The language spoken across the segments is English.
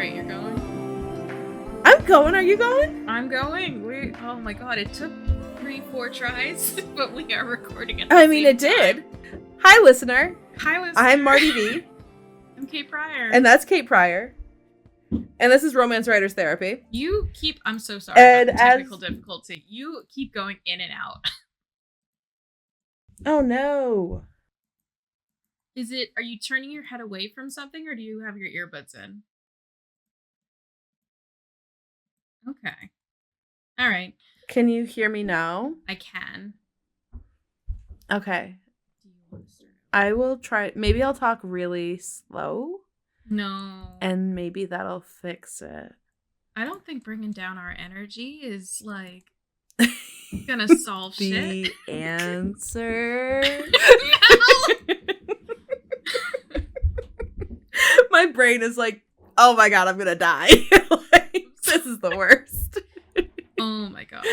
right, you're going? I'm going. Are you going? I'm going. Oh my god, it took 3-4 tries, but we are recording it. It did. Hi, listener. Hi, listener. I'm Marty V. I'm Kate Pryor. And that's Kate Pryor. And this is Romance Writers Therapy. I'm so sorry about the technical difficulty. You keep going in and out. Oh no. Are you turning your head away from something, or do you have your earbuds in? Okay. All right. Can you hear me now? I can. Okay. Do you want to start? I will try. Maybe I'll talk really slow. No. And maybe that'll fix it. I don't think bringing down our energy is, like, gonna solve the shit. The answer. My brain is like, oh my god, I'm gonna die. Like, this is the worst. Oh my god.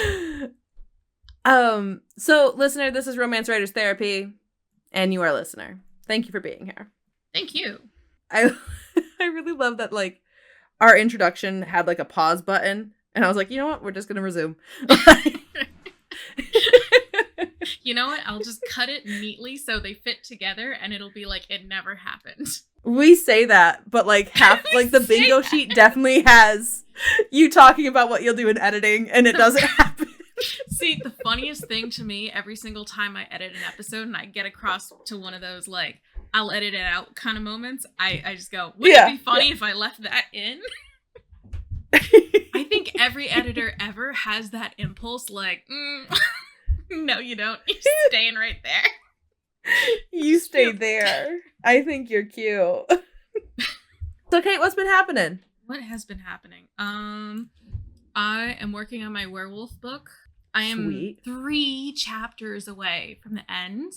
So listener, this is Romance Writers Therapy, and you are a listener. Thank you for being here. Thank you. I really love that, like, our introduction had like a pause button, and I was like, you know what? We're just gonna resume. You know what? I'll just cut it neatly so they fit together, and it'll be like it never happened. We say that, but like like the bingo sheet definitely has you talking about what you'll do in editing, and it doesn't happen. See, the funniest thing to me, every single time I edit an episode and I get across to one of those, like, I'll edit it out kind of moments, I just go, wouldn't it be funny if I left that in? I think every editor ever has that impulse, like, no, you don't. You're staying right there. You stay there. I think you're cute. So, Kate, what's been happening? What has been happening? I am working on my werewolf book. I am 3 chapters away from the end.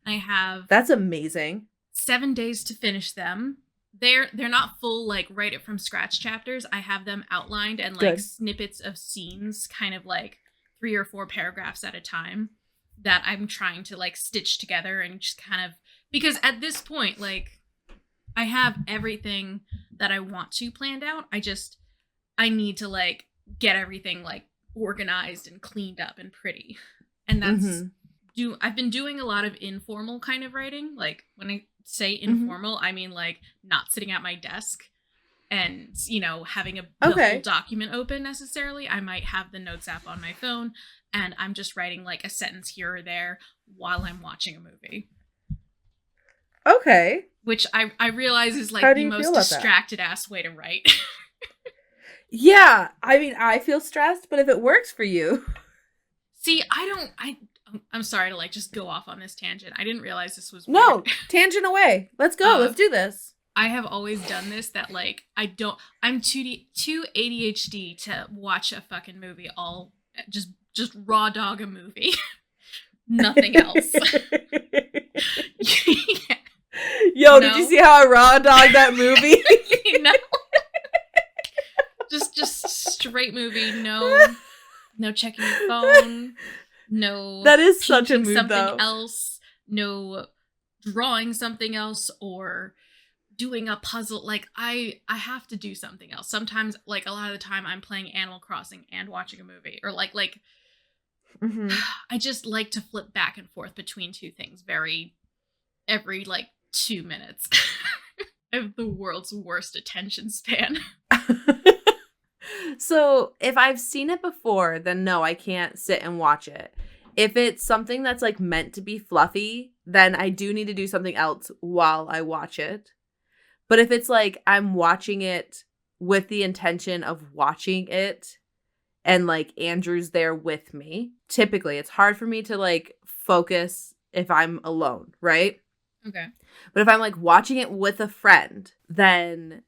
I have... That's amazing. 7 days to finish them. They're not full, like, write it from scratch chapters. I have them outlined and, like, snippets of scenes, kind of, like, 3 or 4 paragraphs at a time that I'm trying to, like, stitch together and just kind of... Because at this point, like, I have everything that I want to planned out. I need to, like, get everything, like, organized and cleaned up and pretty. And that's... I've been doing a lot of informal kind of writing. Like, when I say informal, I mean, like, not sitting at my desk and, you know, having the whole document open necessarily. I might have the notes app on my phone, and I'm just writing, like, a sentence here or there while I'm watching a movie. Okay. Which I realize is, like, the most distracted-ass way to write. Yeah. I mean, I feel stressed, but if it works for you... See, I'm sorry to, like, just go off on this tangent. I didn't realize this was weird. No, tangent away. Let's go. Let's do this. I have always done this, that, like, I'm too ADHD to watch a fucking movie just raw dog a movie. Nothing else. Yeah. Yo, did you see how I raw dog that movie? No. Just straight movie. No checking your phone. No. That is such a mood, something though. else. No drawing something else or doing a puzzle. Like, I have to do something else. Sometimes, like, a lot of the time I'm playing Animal Crossing and watching a movie, or like I just like to flip back and forth between two things every like 2 minutes. I have the world's worst attention span. So if I've seen it before, then no, I can't sit and watch it. If it's something that's, like, meant to be fluffy, then I do need to do something else while I watch it. But if it's, like, I'm watching it with the intention of watching it and, like, Andrew's there with me, typically it's hard for me to, like, focus if I'm alone, right? Okay. But if I'm, like, watching it with a friend, then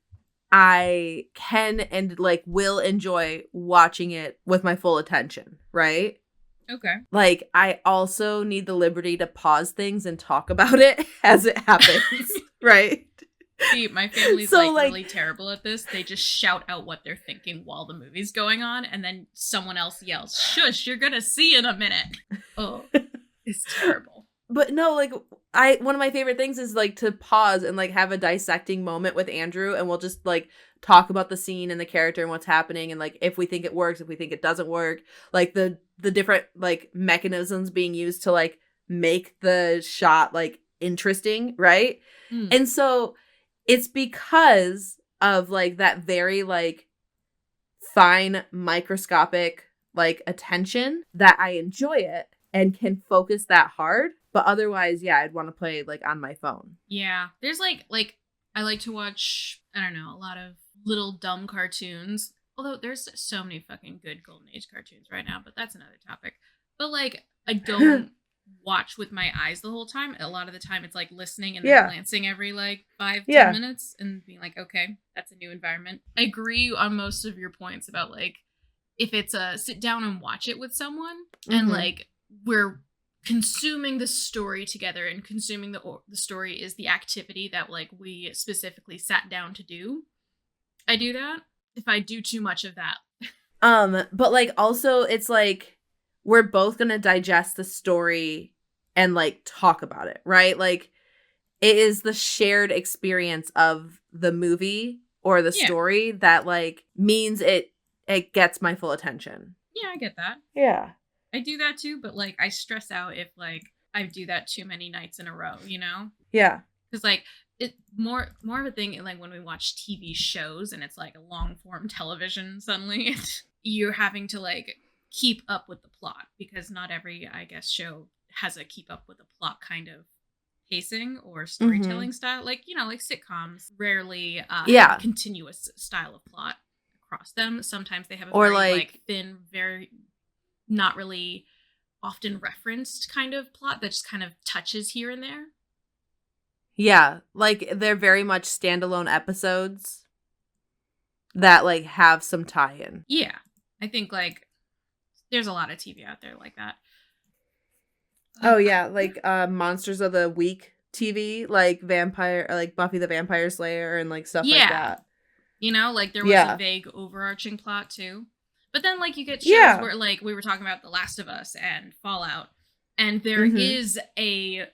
I can and, like, will enjoy watching it with my full attention, right? Okay. Like, I also need the liberty to pause things and talk about it as it happens, right? See, my family's, like, really terrible at this. They just shout out what they're thinking while the movie's going on, and then someone else yells, "Shush, you're gonna see in a minute." Oh, it's terrible. But no, like, one of my favorite things is like to pause and like have a dissecting moment with Andrew, and we'll just like talk about the scene and the character and what's happening, and like if we think it works, if we think it doesn't work, like the different like mechanisms being used to like make the shot like interesting, right? And so it's because of like that very like fine microscopic like attention that I enjoy it and can focus that hard. But otherwise, yeah, I'd want to play like on my phone. Yeah. There's like I like to watch, I don't know, a lot of little dumb cartoons. Although there's so many fucking good Golden Age cartoons right now, but that's another topic. But like I don't watch with my eyes the whole time. A lot of the time it's like listening and then glancing every like 5-10 minutes and being like, okay, that's a new environment. I agree on most of your points about like if it's a sit down and watch it with someone and like we're consuming the story together, and consuming the story is the activity that like we specifically sat down to do. I do that. If I do too much of that. But like also it's like we're both gonna digest the story and like talk about it, right? Like it is the shared experience of the movie or the story that like means it gets my full attention. Yeah, I get that. Yeah. I do that too, but like I stress out if like I do that too many nights in a row, you know? Yeah. Because like it more of a thing like when we watch TV shows and it's like a long form television, suddenly you're having to like keep up with the plot, because not every, I guess, show has a keep up with the plot kind of pacing or storytelling style. Like, you know, like sitcoms rarely have a continuous style of plot across them. Sometimes they have a very like thin, very not really often referenced kind of plot that just kind of touches here and there. Yeah, like they're very much standalone episodes that like have some tie-in. Yeah, I think like there's a lot of TV out there like that. Oh yeah, like Monsters of the Week TV, like vampire, or like Buffy the Vampire Slayer and like stuff like that. You know, like there was a vague overarching plot too. But then, like, you get shows where, like, we were talking about The Last of Us and Fallout, and there is a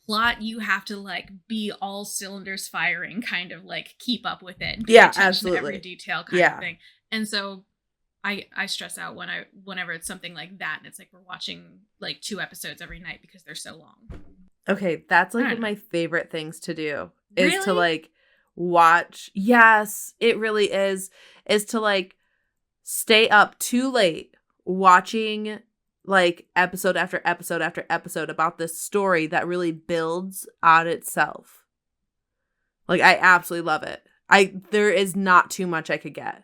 plot you have to, like, be all cylinders firing, kind of, like, keep up with it. Pay attention to every detail kind of thing. And so I stress out whenever it's something like that, and it's like we're watching, like, 2 episodes every night because they're so long. Okay, that's, like, one of my favorite things to do, is to, like, watch. Yes, it really is to, like, stay up too late watching like episode after episode after episode about this story that really builds on itself. Like I absolutely love it. There is not too much I could get.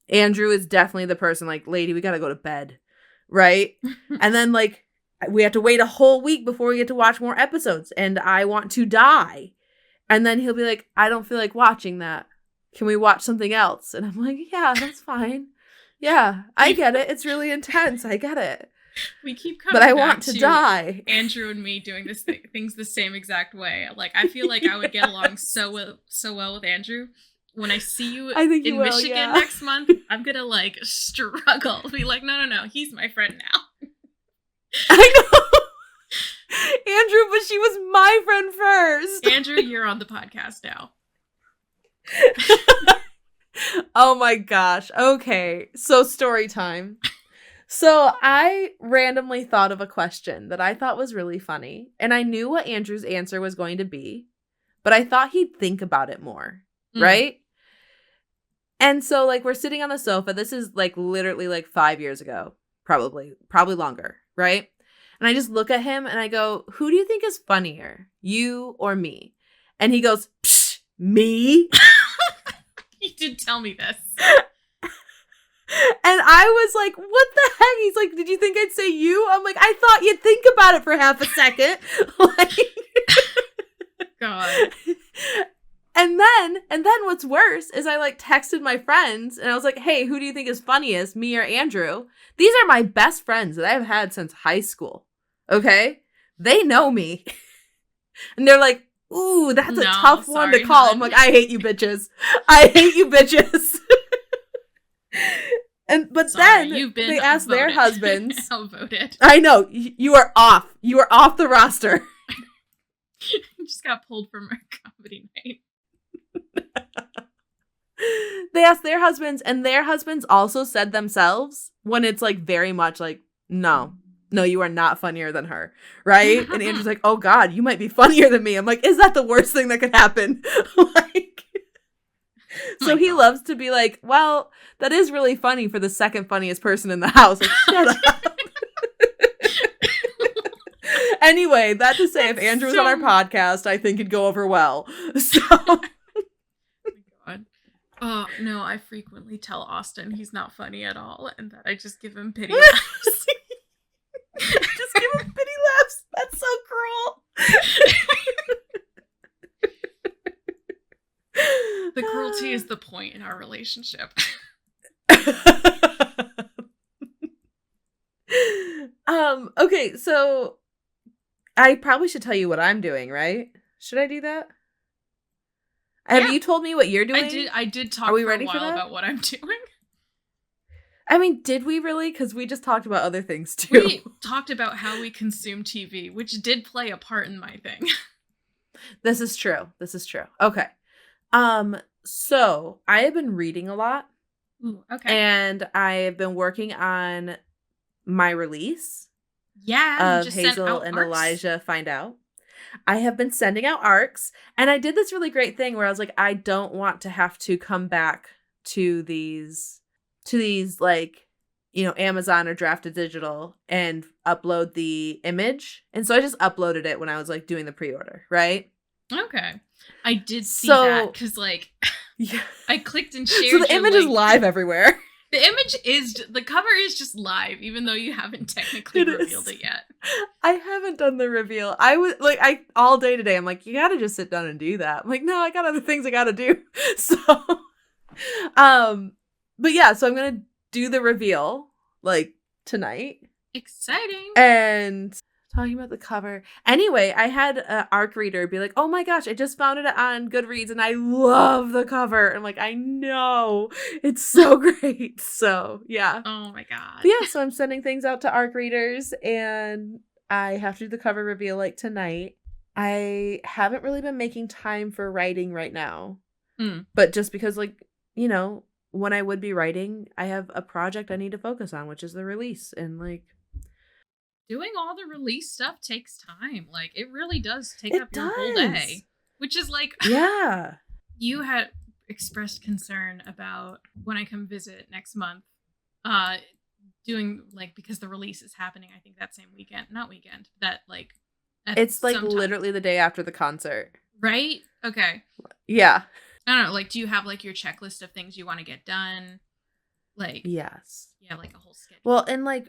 Andrew is definitely the person like, lady, we gotta go to bed, right? And then like we have to wait a whole week before we get to watch more episodes, and I want to die. And then he'll be like, I don't feel like watching that. Can we watch something else? And I'm like, yeah, that's fine. Yeah, I get it. It's really intense. I get it. We keep coming but I back want to die. Andrew and me doing this things the same exact way. Like, I feel like I would get along so well with Andrew. When I see you in Michigan next month, I'm gonna like struggle. Be like, no, he's my friend now. I know. Andrew, but she was my friend first. Andrew, you're on the podcast now. Oh my gosh. Okay. So story time. So I randomly thought of a question that I thought was really funny, and I knew what Andrew's answer was going to be, but I thought he'd think about it more, right? And so like we're sitting on the sofa. This is like literally like 5 years ago, probably longer, right? And I just look at him and I go, who do you think is funnier, you or me? And he goes, psh, me? You did tell me this. And I was like, what the heck? He's like, did you think I'd say you? I'm like, I thought you'd think about it for half a second. Like, God. And then what's worse is I like texted my friends and I was like, hey, who do you think is funniest, me or Andrew? These are my best friends that I've had since high school. Okay? They know me. And they're like, ooh, that's a tough one to call. I'm like, I hate you bitches. I hate you bitches. But then they asked their husbands. Outvoted. I know. You are off. You are off the roster. Just got pulled from our comedy night. They asked their husbands, and their husbands also said themselves when it's like very much like, no, you are not funnier than her, right? And Andrew's like, oh God, you might be funnier than me. I'm like, is that the worst thing that could happen? Like, so he loves to be like, well, that is really funny for the second funniest person in the house. Like, shut up. Anyway, that to say, if Andrew was on our podcast, I think it'd go over well. So. Oh, no, I frequently tell Austin he's not funny at all and that I just give him pity laughs. Just give him pity laughs. That's so cruel. The cruelty is the point in our relationship. Okay, so I probably should tell you what I'm doing, right? Should I do that? Have you told me what you're doing? I did talk for a while about what I'm doing. I mean, did we really? Because we just talked about other things too. We talked about how we consume TV, which did play a part in my thing. This is true. Okay. So I have been reading a lot. Ooh, okay. And I have been working on my release. Yeah, of Hazel and Elijah Find Out. I have been sending out arcs, and I did this really great thing where I was like, I don't want to have to come back to these like, you know, Amazon or Drafted Digital and upload the image. And so I just uploaded it when I was like doing the pre-order, right? Okay. I did see that because like I clicked and shared. So the image is live everywhere. The cover is just live, even though you haven't technically revealed it yet. I haven't done the reveal. I was like, all day today, I'm like, you gotta just sit down and do that. I'm like, no, I got other things I gotta do. So, but yeah, so I'm gonna do the reveal like tonight. Exciting. And talking about the cover. Anyway, I had an ARC reader be like, oh my gosh, I just found it on Goodreads and I love the cover. I'm like, I know. It's so great. So, yeah. Oh my God. But yeah, so I'm sending things out to ARC readers and I have to do the cover reveal like tonight. I haven't really been making time for writing right now. But just because like, you know, when I would be writing, I have a project I need to focus on, which is the release. And like, doing all the release stuff takes time. Like, it really does take up your whole day. Which is like... Yeah. You had expressed concern about when I come visit next month, doing, like, because the release is happening, I think, that same weekend. Not weekend. That, like... It's, like, literally the day after the concert. Right? Okay. Yeah. I don't know. Like, do you have, like, your checklist of things you want to get done? Like... Yes. You have, like, a whole schedule. Well, and, like...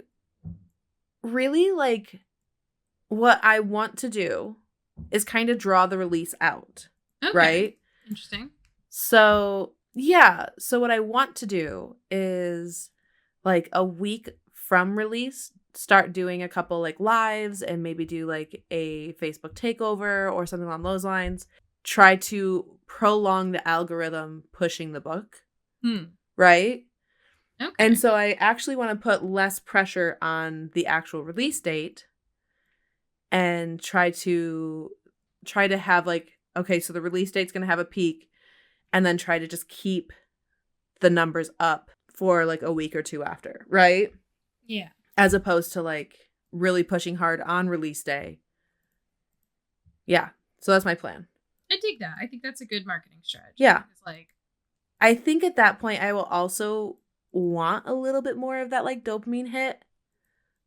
Really, like, what I want to do is kind of draw the release out, right? Interesting. So, yeah. So what I want to do is, like, a week from release, start doing a couple, like, lives and maybe do, like, a Facebook takeover or something along those lines. Try to prolong the algorithm pushing the book, right? Okay. And so I actually want to put less pressure on the actual release date and try to have like, okay, so the release date's going to have a peak and then try to just keep the numbers up for like a week or two after, right? Yeah. As opposed to like really pushing hard on release day. Yeah. So that's my plan. I dig that. I think that's a good marketing strategy. Yeah. Like, I think at that point I will also want a little bit more of that like dopamine hit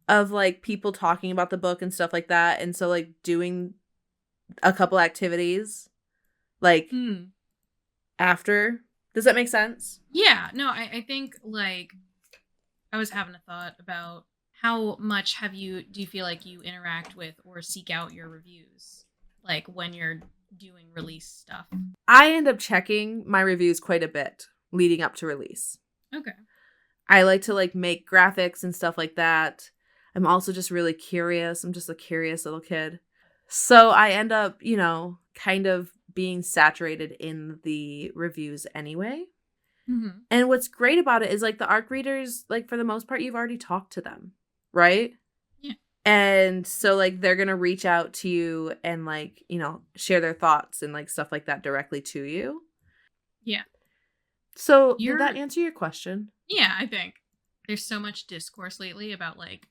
of like people talking about the book and stuff like that, and so like doing a couple activities like after. Does that make sense? Yeah. No, I think like I was having a thought about how much do you feel like you interact with or seek out your reviews like when you're doing release stuff? I end up checking my reviews quite a bit leading up to release. Okay. I like to like make graphics and stuff like that. I'm also just really curious. I'm just a curious little kid. So I end up, you know, kind of being saturated in the reviews anyway. Mm-hmm. And what's great about it is like the ARC readers, like for the most part, you've already talked to them, right? Yeah. And so, like, they're going to reach out to you and, like, you know, share their thoughts and, like, stuff like that directly to you. Yeah. So, did that answer your question? Yeah, I think. There's so much discourse lately about, like,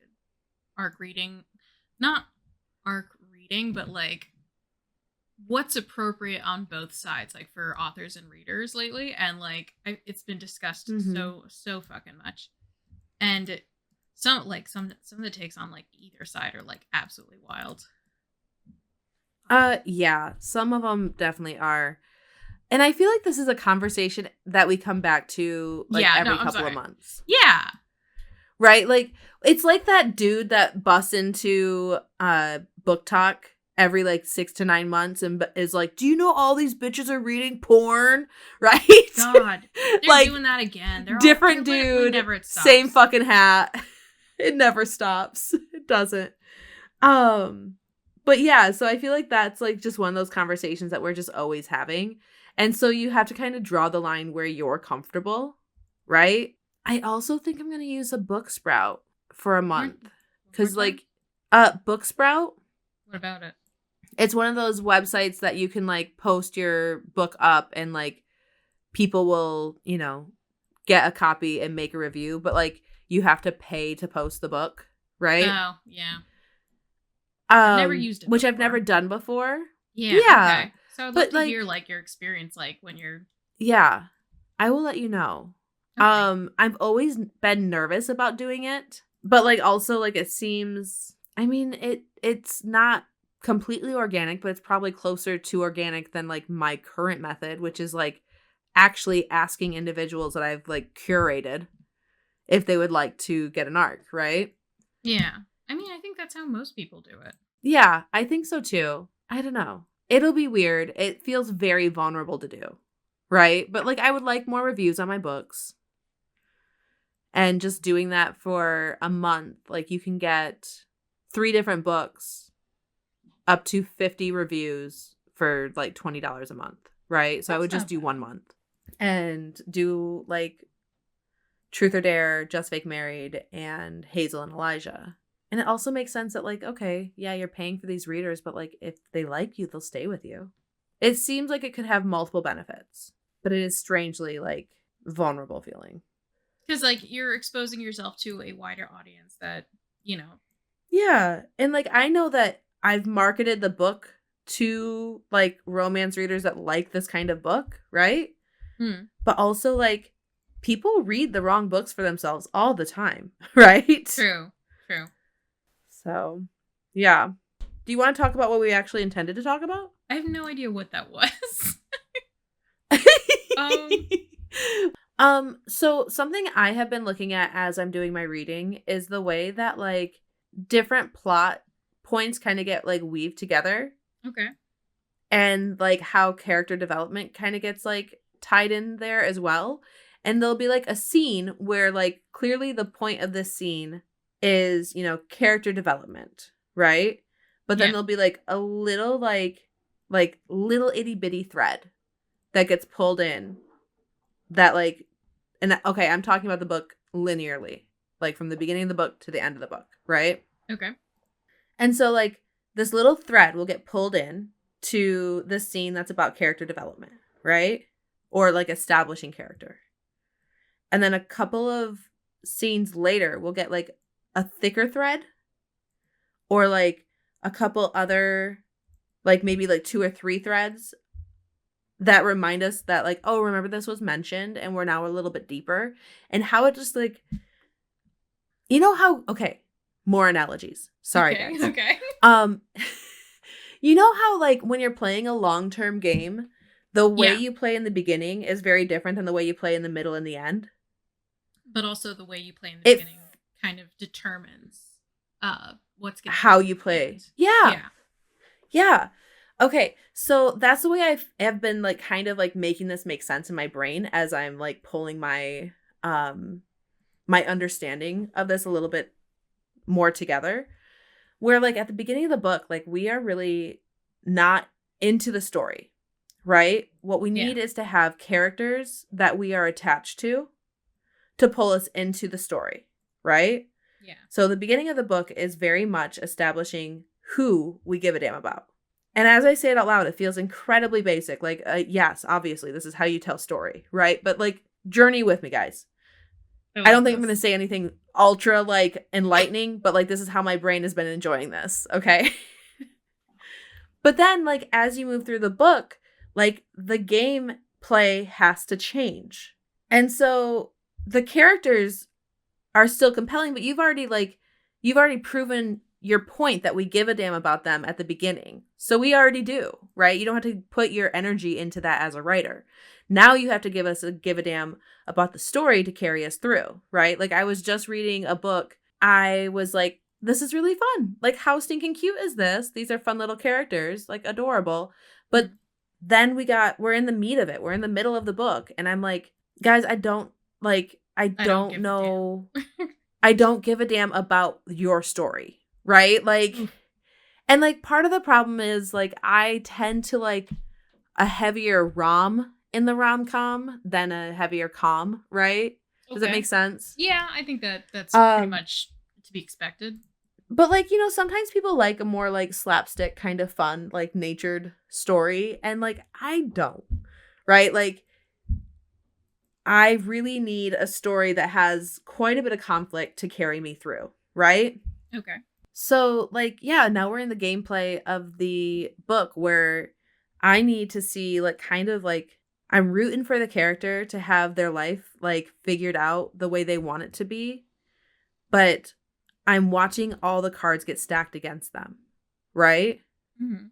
arc reading. Not arc reading, but, like, what's appropriate on both sides, like, for authors and readers lately. And, like, it's been discussed so fucking much. And some of the takes on, like, either side are, like, absolutely wild. Yeah, some of them definitely are. And I feel like this is a conversation that we come back to, like, every couple of months. Yeah. Right? Like, it's like that dude that busts into Book Talk every, like, 6 to 9 months and is like, do you know all these bitches are reading porn? Right? God. They're like, doing that again. They're different dude, never same fucking hat. It never stops. It doesn't. But yeah, so I feel like that's, like, just one of those conversations that we're just always having. And so you have to kind of draw the line where you're comfortable, right? I also think I'm going to use a Book Sprout for a month. Because, like, Book Sprout. What about it? It's one of those websites that you can, like, post your book up and, like, people will, you know, get a copy and make a review. But, like, you have to pay to post the book, right? Oh, yeah. I've never used it which before. I've never done before. Yeah. Okay. So I'd love to hear, like, your experience, like, when you're... Yeah. I will let you know. Okay. I've always been nervous about doing it. But, like, also, like, it seems... I mean, it's not completely organic, but it's probably closer to organic than, like, my current method, which is, like, actually asking individuals that I've, like, curated if they would like to get an arc, right? Yeah. I mean, I think that's how most people do it. Yeah, I think so too. I don't know. It'll be weird. It feels very vulnerable to do, right? But, like, I would like more reviews on my books. And just doing that for a month, like, you can get 3 different books, up to 50 reviews for, like, $20 a month, right? So I would just do 1 month and do, like, Truth or Dare, Just Fake Married, and Hazel and Elijah. And it also makes sense that, like, okay, yeah, you're paying for these readers, but, like, if they like you, they'll stay with you. It seems like it could have multiple benefits, but it is strangely, like, vulnerable feeling. Because, like, you're exposing yourself to a wider audience that, you know. Yeah. And, like, I know that I've marketed the book to, like, romance readers that like this kind of book, right? But also, like, people read the wrong books for themselves all the time, right? True. So, yeah. Do you want to talk about what we actually intended to talk about? I have no idea what that was. So something I have been looking at as I'm doing my reading is the way that, like, different plot points kind of get, like, weaved together. Okay. And, like, how character development kind of gets, like, tied in there as well. And there'll be, like, a scene where, like, clearly the point of this scene is, you know, character development, right? But then there'll be, like, a little, like little itty bitty thread that gets pulled in that, like, and okay, I'm talking about the book linearly, like, from the beginning of the book to the end of the book, right? Okay. And so, like, this little thread will get pulled in to the scene that's about character development, right? Or, like, establishing character. And then a couple of scenes later, we'll get, like, a thicker thread, or, like, a couple other, like, maybe, like, 2 or 3 threads that remind us that, like, oh, remember this was mentioned and we're now a little bit deeper. And how it just, like, you know how, okay, more analogies. Sorry, guys. Okay. You know how, like, when you're playing a long-term game, the way you play in the beginning is very different than the way you play in the middle and the end? But also the way you play in the beginning kind of determines what's going to how you play. Yeah. Okay, so that's the way I have been, like, kind of, like, making this make sense in my brain as I'm, like, pulling my my understanding of this a little bit more together. Where, like, at the beginning of the book, like, we are really not into the story, right? What we need is to have characters that we are attached to pull us into the story, right? Yeah. So the beginning of the book is very much establishing who we give a damn about. And as I say it out loud, it feels incredibly basic. Like, yes, obviously, this is how you tell story, right? But, like, journey with me, guys. I don't think I'm going to say anything ultra, like, enlightening, but, like, this is how my brain has been enjoying this, okay? But then, like, as you move through the book, like, the game play has to change. And so the characters are still compelling, but you've already proven your point that we give a damn about them at the beginning. So we already do, right? You don't have to put your energy into that as a writer. Now you have to give a damn about the story to carry us through, right? Like, I was just reading a book. I was like, this is really fun. Like, how stinking cute is this? These are fun little characters, like, adorable. But then we're in the meat of it. We're in the middle of the book. And I'm like, guys, I don't know. I don't give a damn about your story, right? Like, and, like, part of the problem is, like, I tend to like a heavier rom in the rom-com than a heavier com, right? Does that make sense? Yeah, I think that's pretty much to be expected. But, like, you know, sometimes people like a more, like, slapstick kind of fun, like, natured story. And, like, I don't, right? Like, I really need a story that has quite a bit of conflict to carry me through, right? Okay. So, like, yeah, now we're in the gameplay of the book where I need to see, like, kind of, like, I'm rooting for the character to have their life, like, figured out the way they want it to be. But I'm watching all the cards get stacked against them, right? Mm-hmm.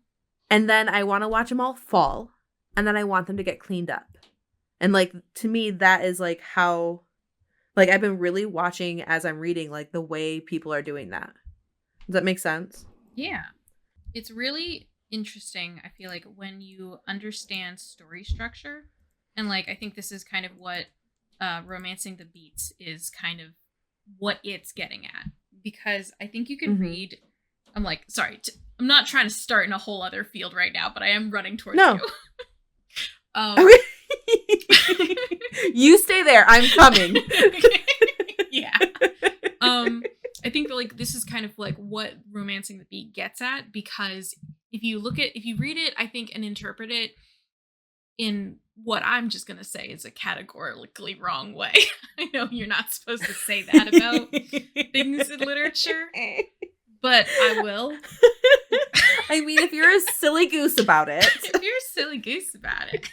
And then I want to watch them all fall. And then I want them to get cleaned up. And, like, to me, that is, like, how, like, I've been really watching as I'm reading, like, the way people are doing that. Does that make sense? Yeah. It's really interesting, I feel like, when you understand story structure. And, like, I think this is kind of what Romancing the Beats is kind of what it's getting at. Because I think you can read... I'm like, sorry, I'm not trying to start in a whole other field right now, but I am running towards you. Okay. You stay there. I'm coming. Yeah. I think that, like, this is kind of like what Romancing the Beat gets at, because if you read it, I think, and interpret it in what I'm just going to say is a categorically wrong way. I know you're not supposed to say that about things in literature, but I will. I mean, if you're a silly goose about it. If you're a silly goose about it.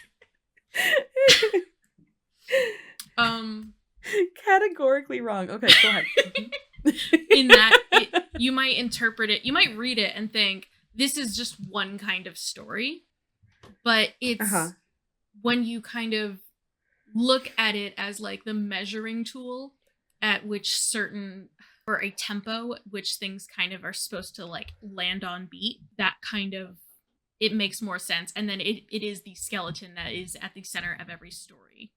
Categorically wrong. Okay, go ahead. In that you might interpret it, you might read it and think this is just one kind of story, but it's when you kind of look at it as, like, the measuring tool at which certain, or a tempo which things kind of are supposed to, like, land on beat, that kind of, it makes more sense. And then it is the skeleton that is at the center of every story.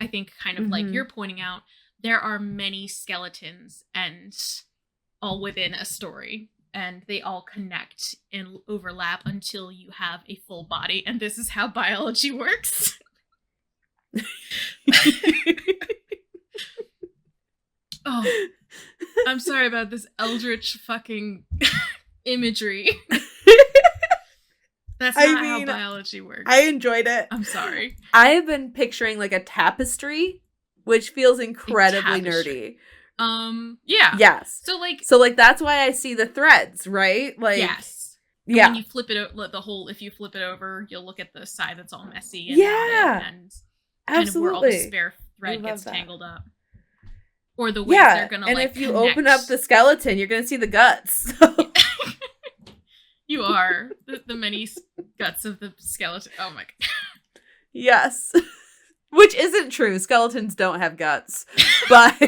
I think, kind of like you're pointing out, there are many skeletons and all within a story, and they all connect and overlap until you have a full body. And this is how biology works. Oh, I'm sorry about this eldritch fucking imagery. That's not how biology works. I enjoyed it. I'm sorry. I have been picturing, like, a tapestry, which feels incredibly nerdy. Yeah. Yes. So like that's why I see the threads, right? Like, yes. And yeah. when you flip it, if you flip it over, you'll look at the side that's all messy and and kind of where all the spare thread gets tangled up. Or the way they're gonna, and, like, if you connect. open up the skeleton, you're gonna see the guts. So. You are the many guts of the skeleton. Oh my god. Yes. Which isn't true. Skeletons don't have guts. But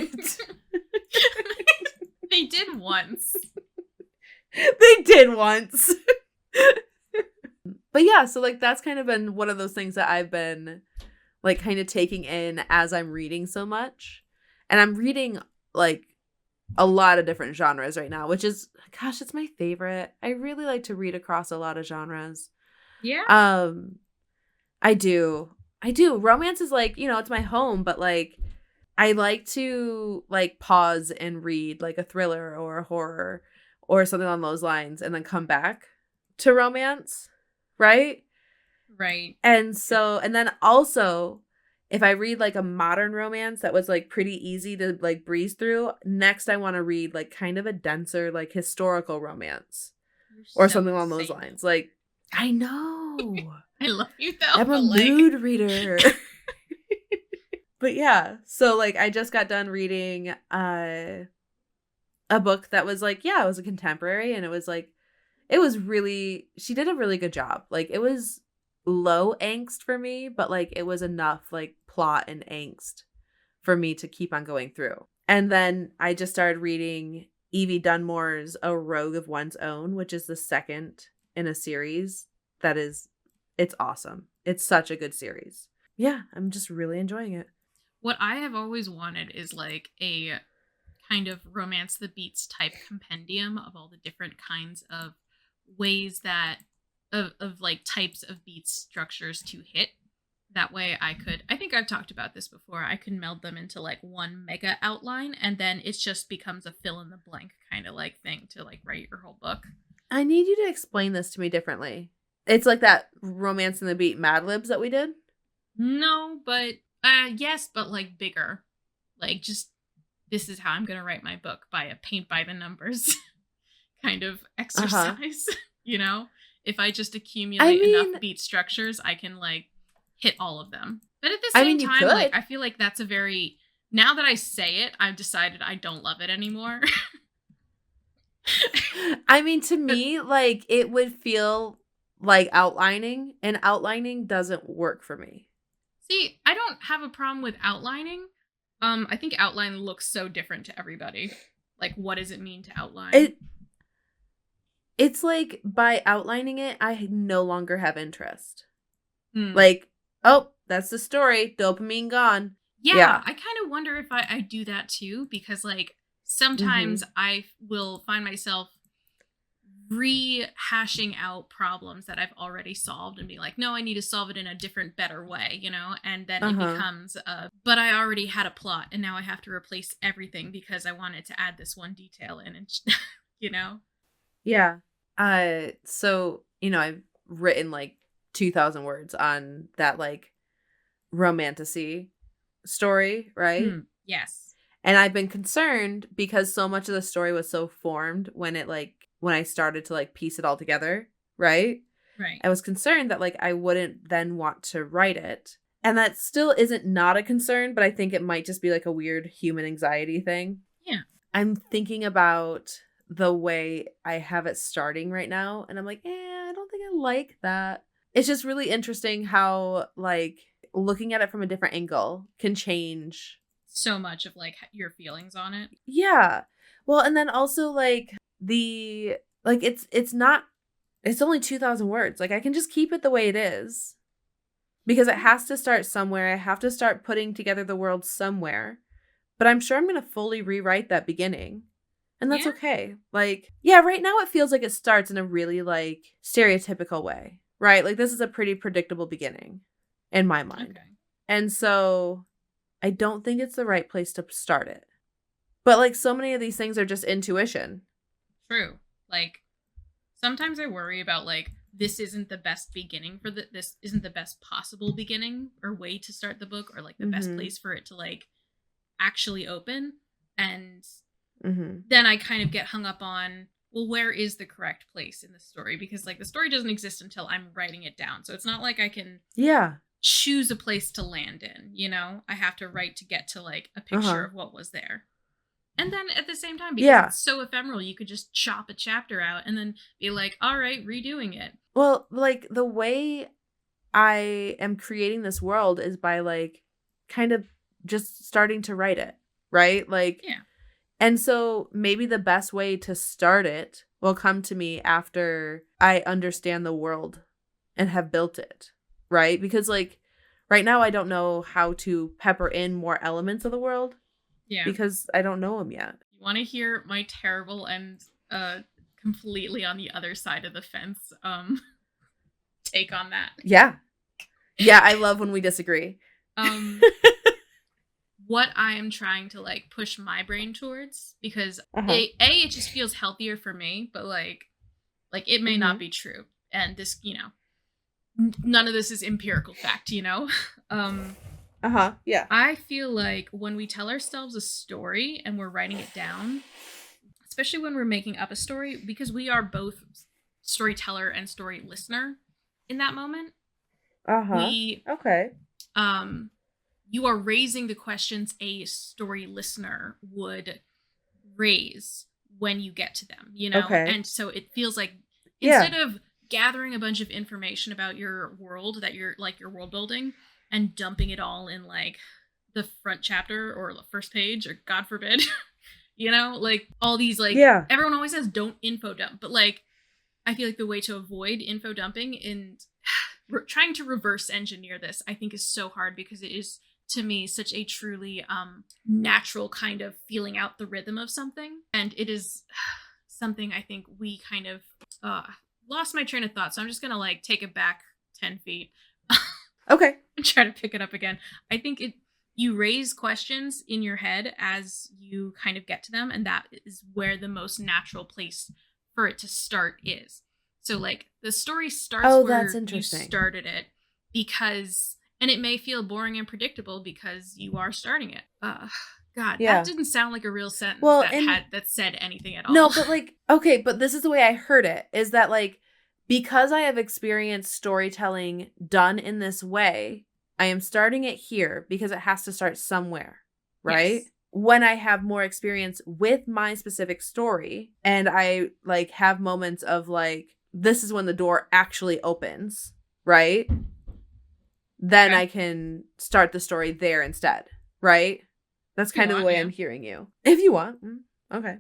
they did once. They did once. But yeah, so, like, that's kind of been one of those things that I've been, like, kind of taking in as I'm reading so much. And I'm reading, like, a lot of different genres right now, which is, gosh, it's my favorite. I really like to read across a lot of genres. Yeah. I do. Romance is, like, you know, it's my home, but, like, I like to like pause and read like a thriller or a horror or something on those lines and then come back to romance, right? Right. And so, and then also, if I read like a modern romance that was like pretty easy to like breeze through, next I want to read like kind of a denser like historical romance or something along those lines. Like, I know. I love you though. I'm a mood reader. But yeah, so like I just got done reading a book that was like, yeah, it was a contemporary, and it was like, it was really, she did a really good job. Like, it was low angst for me, but like it was enough like plot and angst for me to keep on going through. And then I just started reading Evie Dunmore's A Rogue of One's Own, which is the second in a series that is, it's awesome. It's such a good series. Yeah, I'm just really enjoying it. What I have always wanted is like a kind of Romance the Beats type compendium of all the different kinds of ways that of like types of beats structures to hit. That way I think I've talked about this before, I could meld them into like one mega outline, and then it just becomes a fill in the blank kind of like thing to like write your whole book. I need you to explain this to me differently. It's like that Romance in the Beat Mad Libs that we did? No, but yes, but like bigger. Like just, this is how I'm going to write my book, by a paint by the numbers kind of exercise, you know? If I just accumulate enough beat structures, I can like hit all of them. But at the same time, like I feel like that's a very, now that I say it, I've decided I don't love it anymore. I mean, to me, like it would feel like outlining, and outlining doesn't work for me. See, I don't have a problem with outlining. I think outline looks so different to everybody. Like, what does it mean to outline? It's like, by outlining it, I no longer have interest. Like, oh, that's the story. Dopamine gone. Yeah. I kind of wonder if I do that too, because like sometimes I will find myself rehashing out problems that I've already solved and be like, no, I need to solve it in a different, better way, you know? And then it becomes, but I already had a plot and now I have to replace everything because I wanted to add this one detail in, and you know? Yeah. So, you know, I've written like 2,000 words on that like romantasy story, right? Yes. And I've been concerned because so much of the story was so formed when I started to like piece it all together, right? Right. I was concerned that like I wouldn't then want to write it. And that still isn't not a concern, but I think it might just be like a weird human anxiety thing. Yeah. I'm thinking about the way I have it starting right now, and I'm like, I don't think I like that. It's just really interesting how like looking at it from a different angle can change so much of like your feelings on it. Yeah. Well, and then also like it's only 2,000 words. Like I can just keep it the way it is because it has to start somewhere. I have to start putting together the world somewhere, but I'm sure I'm going to fully rewrite that beginning. And that's okay. Like, yeah, right now it feels like it starts in a really like stereotypical way, right? Like this is a pretty predictable beginning in my mind. Okay. And so I don't think it's the right place to start it. But like so many of these things are just intuition. True. Like sometimes I worry about like this isn't the best beginning for this isn't the best possible beginning or way to start the book, or like the best place for it to like actually open. And then I kind of get hung up on, well, where is the correct place in the story? Because like the story doesn't exist until I'm writing it down. So it's not like I can choose a place to land in, you know? I have to write to get to like a picture of what was there. And then at the same time, because it's so ephemeral, you could just chop a chapter out and then be like, all right, redoing it. Well, like the way I am creating this world is by like kind of just starting to write it, right? Like, and so maybe the best way to start it will come to me after I understand the world and have built it, right? Because like right now I don't know how to pepper in more elements of the world. Yeah. Because I don't know them yet. You want to hear my terrible and completely on the other side of the fence take on that? Yeah. Yeah, I love when we disagree. what I am trying to like push my brain towards, because it just feels healthier for me, but like it may not be true, and this, you know, none of this is empirical fact, you know. Yeah. I feel like when we tell ourselves a story and we're writing it down, especially when we're making up a story, because we are both storyteller and story listener in that moment. You are raising the questions a story listener would raise when you get to them, you know? And so it feels like instead of gathering a bunch of information about your world that you're like your world building and dumping it all in like the front chapter or the first page, or God forbid, you know, like all these like everyone always says don't info dump, but like I feel like the way to avoid info dumping and trying to reverse engineer this, I think, is so hard, because it is, to me, such a truly natural kind of feeling out the rhythm of something. And it is something I think we kind of lost my train of thought. So I'm just going to like take it back 10 feet. Okay. And try to pick it up again. I think you raise questions in your head as you kind of get to them. And that is where the most natural place for it to start is. So like the story starts where you started it, because, and it may feel boring and predictable because you are starting it. God, that didn't sound like a real sentence that said anything at all. No, but like, okay, but this is the way I heard it, is that like, because I have experienced storytelling done in this way, I am starting it here because it has to start somewhere, right? Yes. When I have more experience with my specific story and I like have moments of like, this is when the door actually opens, right? Then I can start the story there instead, right? That's kind of the way I'm hearing you. If you want. Okay.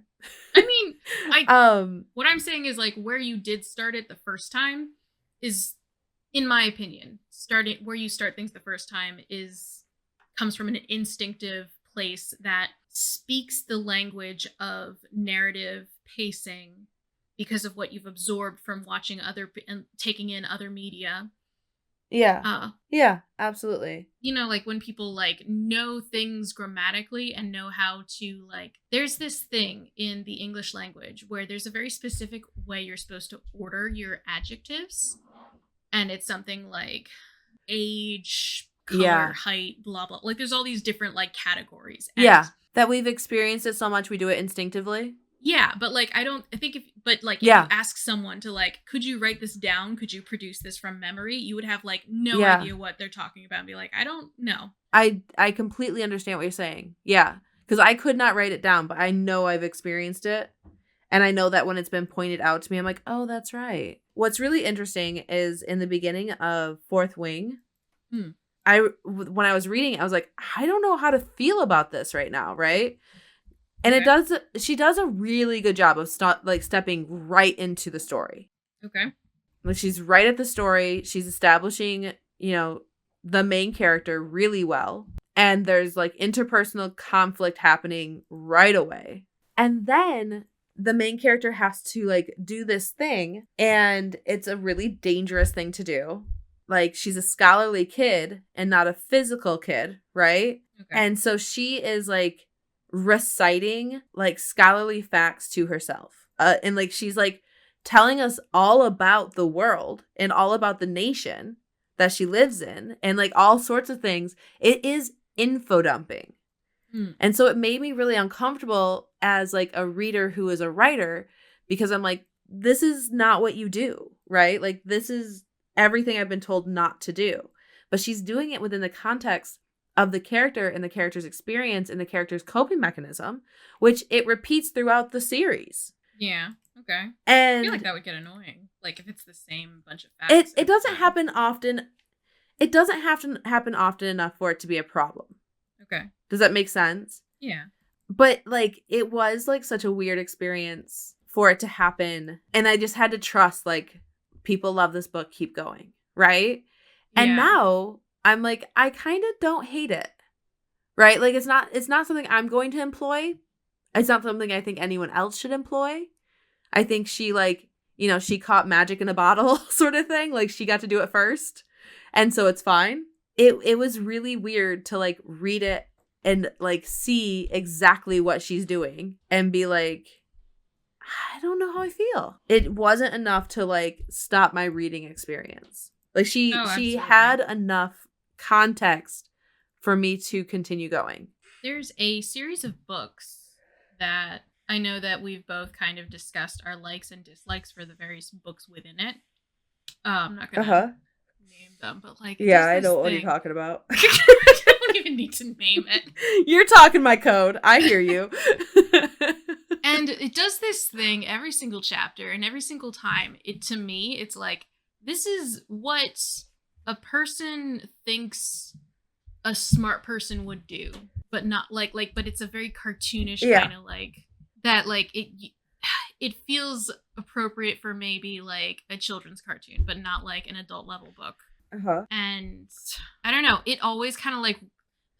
I mean, what I'm saying is like where you did start it the first time is, in my opinion, starting where you start things the first time comes from an instinctive place that speaks the language of narrative pacing because of what you've absorbed from watching and taking in other media. Yeah. Yeah, absolutely. You know, like when people like know things grammatically and know how to like, there's this thing in the English language where there's a very specific way you're supposed to order your adjectives. And it's something like age, color, height, blah, blah. Like there's all these different like categories. And that we've experienced it so much we do it instinctively. Yeah, but like if you ask someone to like, could you write this down? Could you produce this from memory? You would have like no idea what they're talking about and be like, I don't know. I completely understand what you're saying. Yeah, because I could not write it down, but I know I've experienced it. And I know that when it's been pointed out to me, I'm like, oh, that's right. What's really interesting is in the beginning of Fourth Wing, when I was reading it, I was like, I don't know how to feel about this right now, right? And she does a really good job of stepping right into the story. Okay. Like she's right at the story. She's establishing, you know, the main character really well. And there's like interpersonal conflict happening right away. And then the main character has to like do this thing. And it's a really dangerous thing to do. Like she's a scholarly kid and not a physical kid, right? Okay. And so she is like reciting like scholarly facts to herself, and like she's like telling us all about the world and all about the nation that she lives in and like all sorts of things. It is info dumping. And so it made me really uncomfortable as like a reader who is a writer, because I'm like, this is not what you do, right? Like this is everything I've been told not to do. But she's doing it within the context of the character and the character's experience and the character's coping mechanism, which it repeats throughout the series. Yeah. Okay. And I feel like that would get annoying. Like if it's the same bunch of facts. It doesn't happen often. It doesn't have to happen often enough for it to be a problem. Okay. Does that make sense? Yeah. But like it was like such a weird experience for it to happen. And I just had to trust like people love this book, keep going. Right? Yeah. And now I'm like, I kind of don't hate it, right? Like, it's not something I'm going to employ. It's not something I think anyone else should employ. I think she like, you know, she caught magic in a bottle sort of thing. Like she got to do it first. And so it's fine. It was really weird to like read it and like see exactly what she's doing and be like, I don't know how I feel. It wasn't enough to like stop my reading experience. Like she had enough context for me to continue going. There's a series of books that I know that we've both kind of discussed our likes and dislikes for the various books within it. I'm not gonna name them, but like, yeah, I know what you're talking about. I don't even need to name it. You're talking my code. I hear you. And it does this thing every single chapter, and every single time, to me, it's like, this is what a person thinks a smart person would do, but not but it's a very cartoonish kind of like that. Like it feels appropriate for maybe like a children's cartoon, but not like an adult level book. And I don't know. It always kind of like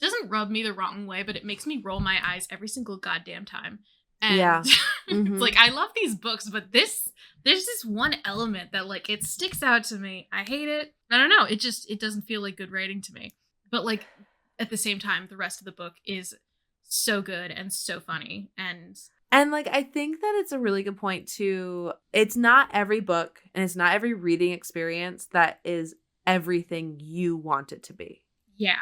doesn't rub me the wrong way, but it makes me roll my eyes every single goddamn time. And it's like, I love these books, but there's this one element that like it sticks out to me. I hate it. I don't know. It doesn't feel like good writing to me. But like at the same time, the rest of the book is so good and so funny. And like, I think that it's a really good point too. It's not every book and it's not every reading experience that is everything you want it to be. Yeah.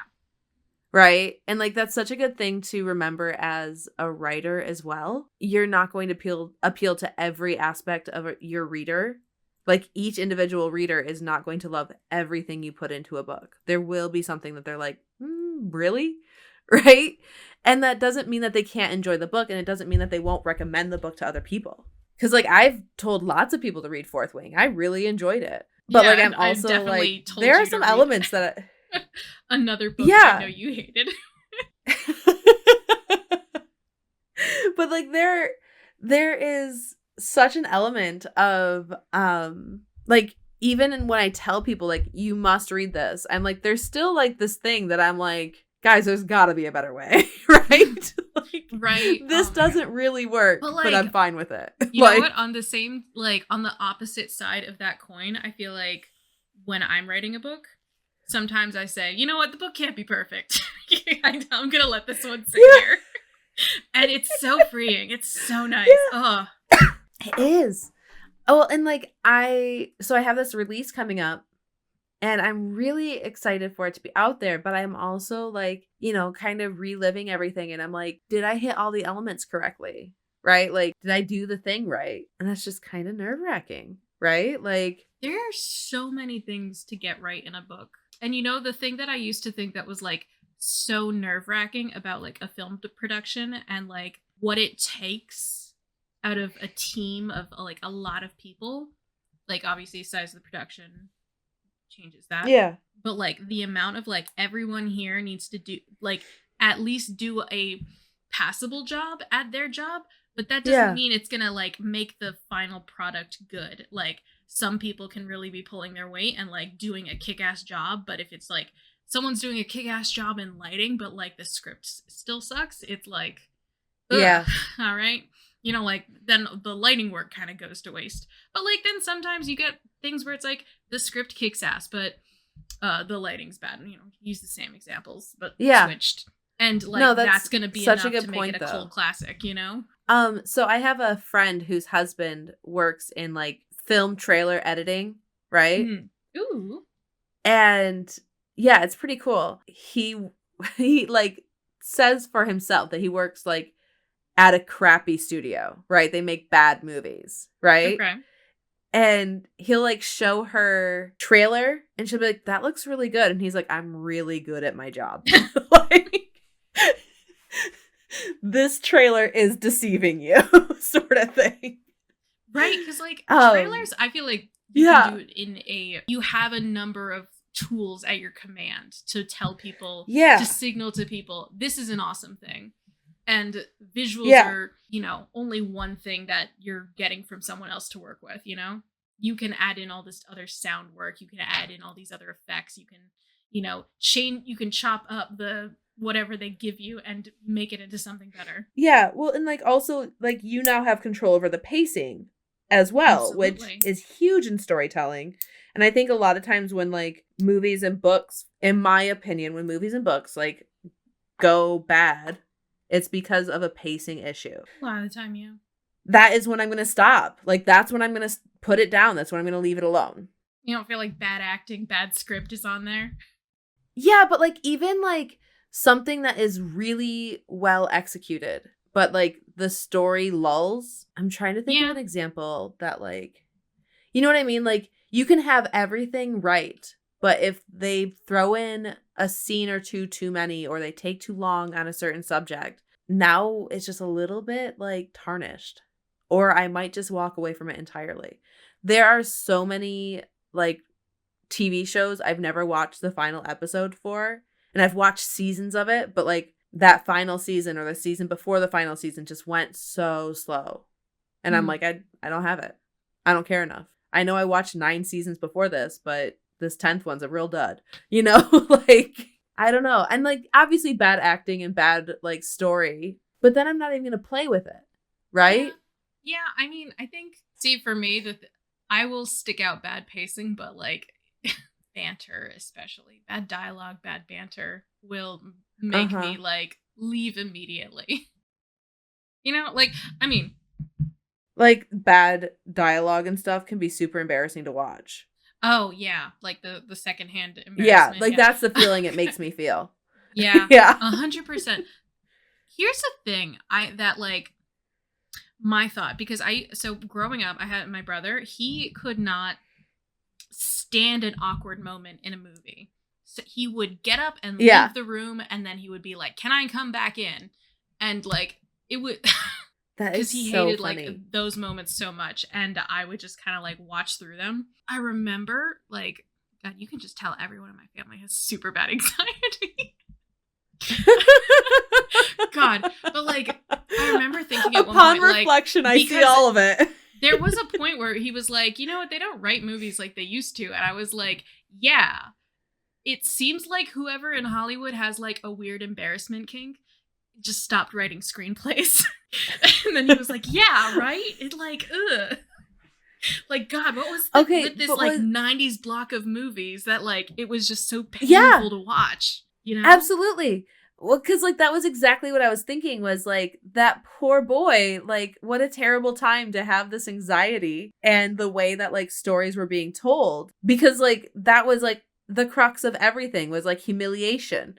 Right? And like, that's such a good thing to remember as a writer as well. You're not going to appeal to every aspect of your reader. Like, each individual reader is not going to love everything you put into a book. There will be something that they're like, really? Right? And that doesn't mean that they can't enjoy the book, and it doesn't mean that they won't recommend the book to other people. Because like, I've told lots of people to read Fourth Wing. I really enjoed it. But like, I'm also like, there are some elements that another book I know you hated. But like, there is such an element of like, even when I tell people like, you must read this, I'm like, there's still like this thing that I'm like, guys, there's gotta be a better way. Right? Like, right. This doesn't really work, but I'm fine with it. You know what? On the same, like, on the opposite side of that coin, I feel like when I'm writing a book, sometimes I say, you know what? The book can't be perfect. I'm gonna let this one sit here. And it's so freeing. It's so nice. Yeah. It is. Oh, and like, I have this release coming up, and I'm really excited for it to be out there, but I'm also like, kind of reliving everything. And I'm like, did I hit all the elements correctly? Right? Like, did I do the thing right? And that's just kind of nerve-wracking, right? Like, there are so many things to get right in a book. And the thing that I used to think that was like so nerve-wracking about like a film production and like what it takes out of a team of like a lot of people, like obviously size of the production changes that. Yeah. But like the amount of like everyone here needs to do like at least do a passable job at their job, but that doesn't mean it's gonna like make the final product good. Like, some people can really be pulling their weight and like doing a kick-ass job, but if it's like someone's doing a kick-ass job in lighting but like the script still sucks, it's like, ugh, all right, like then the lighting work kind of goes to waste. But like, then sometimes you get things where it's like the script kicks ass but the lighting's bad, and use the same examples but switched, and like that's gonna be such enough a good to make point, it a cult classic. So I have a friend whose husband works in like film trailer editing, right? Ooh. And yeah, it's pretty cool. He like says for himself that he works like at a crappy studio, right? They make bad movies, right? Okay. And he'll like show her trailer and she'll be like, that looks really good. And he's like, I'm really good at my job. Like, this trailer is deceiving you, sort of thing. Right, because like trailers, I feel like you can do it you have a number of tools at your command to tell people, to signal to people, this is an awesome thing. And visuals are, only one thing that you're getting from someone else to work with, You can add in all this other sound work, you can add in all these other effects, you can, you can chop up the whatever they give you and make it into something better. Yeah, well, and like also, like, you now have control over the pacing as well, which is huge in storytelling. And I think a lot of times when like movies and books, in my opinion, when movies and books like go bad, it's because of a pacing issue. A lot of the time, yeah. That is when I'm going to stop. Like, that's when I'm going to put it down. That's when I'm going to leave it alone. You don't feel like bad acting, bad script is on there? Yeah, but like even like something that is really well executed, but like the story lulls. I'm trying to think of an example that like, you know what I mean? Like you can have everything right, but if they throw in a scene or two too many, or they take too long on a certain subject, now it's just a little bit like tarnished, or I might just walk away from it entirely. There are so many like TV shows I've never watched the final episode for, and I've watched seasons of it, but like that final season or the season before the final season just went so slow, and I'm like, I don't have it. I don't care enough. I know I watched 9 seasons before this, but this 10th one's a real dud, you know. Like I don't know. And like obviously bad acting and bad like story, but then I'm not even gonna play with it, right? Yeah, I mean, I think, see, for me, I will stick out bad pacing, but like banter, especially bad dialogue, bad banter will make me like leave immediately. You know, like, I mean, like bad dialogue and stuff can be super embarrassing to watch. Oh yeah, like the secondhand embarrassment. Yeah, like that's the feeling it makes me feel. Yeah, yeah, 100%. Here's the thing, my thought, because so growing up, I had my brother. He could not stand an awkward moment in a movie. So he would get up and leave the room, and then he would be like, "Can I come back in?" And like it would. Because he hated funny. like those moments so much, and I would just kind of like watch through them. I remember, like, God, you can just tell everyone in my family has super bad anxiety. God, but like I remember thinking at one point, upon reflection, like, I see all of it. There was a point where he was like, you know what, they don't write movies like they used to, and I was like, yeah, it seems like whoever in Hollywood has like a weird embarrassment kink just stopped writing screenplays. And then he was like, yeah, right? It like, ugh. Like, God, what was with this like 90s block of movies that like it was just so painful to watch, you know? Absolutely. Well, because like that was exactly what I was thinking, was like that poor boy, like what a terrible time to have this anxiety, and the way that like stories were being told, because like that was like the crux of everything was like humiliation.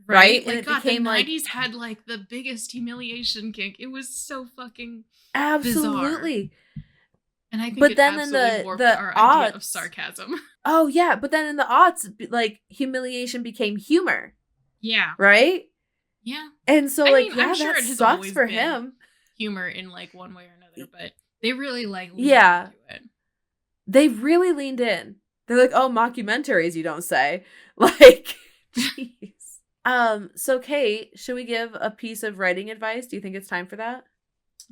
Right? Like, and it God, became the 90s like had like the biggest humiliation kink. It was so fucking absolutely bizarre. And I think but it then absolutely in warped the our aughts, idea of sarcasm. Oh yeah, but then in the aughts, like humiliation became humor. Yeah. Right? Yeah. And so I'm sure that it has sucks always for been him. Humor in like one way or another, but they really like leaned into it. They really leaned in. They're like, oh, mockumentaries, you don't say. Like, jeez. So Kate, should we give a piece of writing advice? Do you think it's time for that?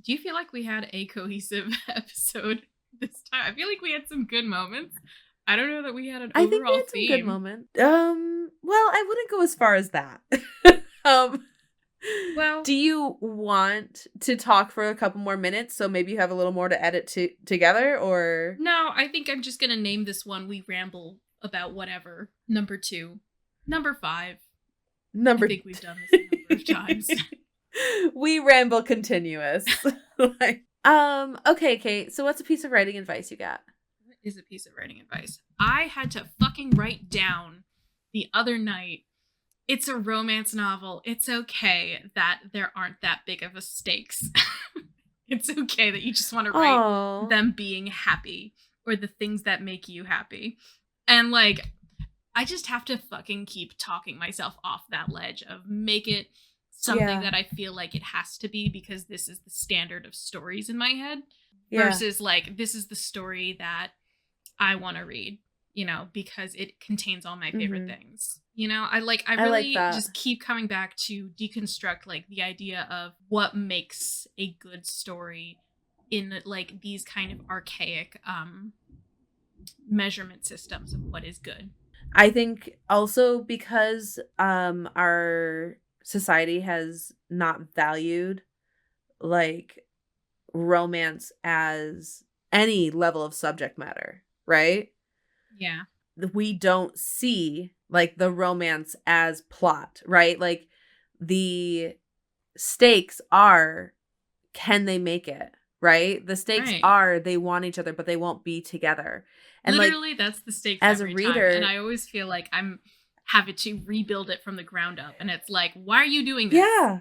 Do you feel like we had a cohesive episode this time? I feel like we had some good moments. I don't know that we had an overall theme. I think we had some good moments. Well, I wouldn't go as far as that. Well, do you want to talk for a couple more minutes so maybe you have a little more to edit together, or? No, I think I'm just going to name this one We Ramble About Whatever. Number 2. Number 5. I think we've done this a number of times. We ramble continuous. Okay, Kate, so what's a piece of writing advice you got? What is a piece of writing advice? I had to fucking write down the other night, it's a romance novel. It's okay that there aren't that big of a stakes. It's okay that you just want to write them being happy or the things that make you happy. And like, I just have to fucking keep talking myself off that ledge of make it something that I feel like it has to be because this is the standard of stories in my head versus like, this is the story that I want to read, you know, because it contains all my favorite things. You know, I really just keep coming back to deconstruct like the idea of what makes a good story in like these kind of archaic measurement systems of what is good. I think also because our society has not valued like romance as any level of subject matter, right? Yeah. We don't see like the romance as plot, right? Like the stakes are, can they make it? Right? The stakes are they want each other, but they won't be together. And literally, that's the stakes as every a reader, time. And I always feel like I'm having to rebuild it from the ground up. And it's like, why are you doing this? Yeah.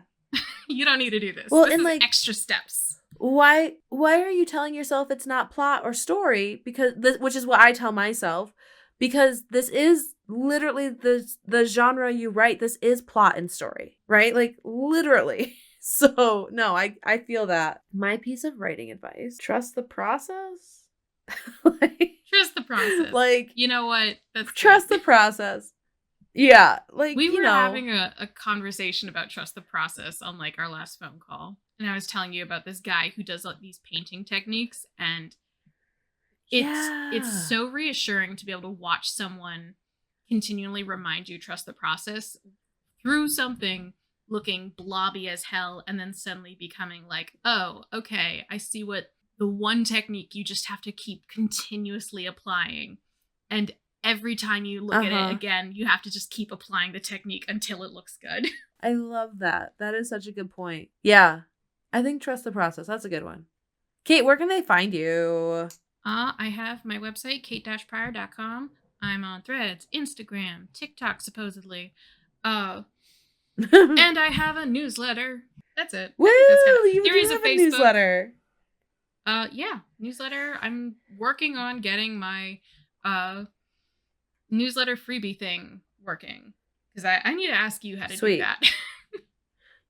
You don't need to do this. Well, this and is like extra steps. Why are you telling yourself it's not plot or story? Because which is what I tell myself, because this is literally the genre you write. This is plot and story, right? Like literally. So no, I feel that. My piece of writing advice: trust the process. Trust the process. Like, you know what? That's trust the process. Yeah, like we were having a conversation about trust the process on like our last phone call, and I was telling you about this guy who does like these painting techniques, and it's so reassuring to be able to watch someone continually remind you trust the process through something looking blobby as hell, and then suddenly becoming like, oh, okay, I see what the one technique you just have to keep continuously applying, and every time you look at it again, you have to just keep applying the technique until it looks good. I love that. That is such a good point. Yeah. I think trust the process. That's a good one. Kate, where can they find you? I have my website, kate-pryor.com. I'm on Threads, Instagram, TikTok, supposedly. And I have a newsletter. That's it. Woo! There is a Facebook newsletter. Yeah, newsletter. I'm working on getting my newsletter freebie thing working, because I need to ask you how to do that.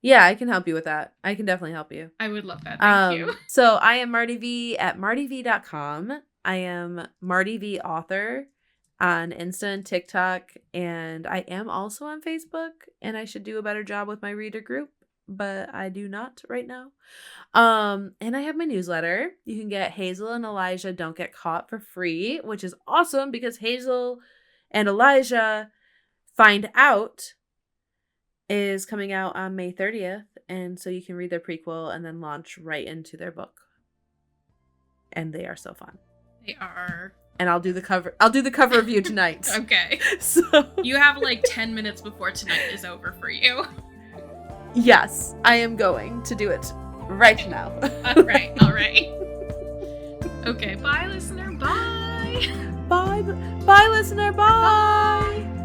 Yeah, I can help you with that. I can definitely help you. I would love that. Thank you. So I am Marty V at martyv.com. I am Marty V author on Insta and TikTok, and I am also on Facebook, and I should do a better job with my reader group, but I do not right now. And I have my newsletter. You can get Hazel and Elijah Don't Get Caught for free, which is awesome because Hazel and Elijah Find Out is coming out on May 30th, and so you can read their prequel and then launch right into their book. And they are so fun. They are. And I'll do the cover review tonight. Okay. So you have like 10 minutes before tonight is over for you. Yes, I am going to do it right now. All right. Okay, bye listener, bye. Bye listener, bye.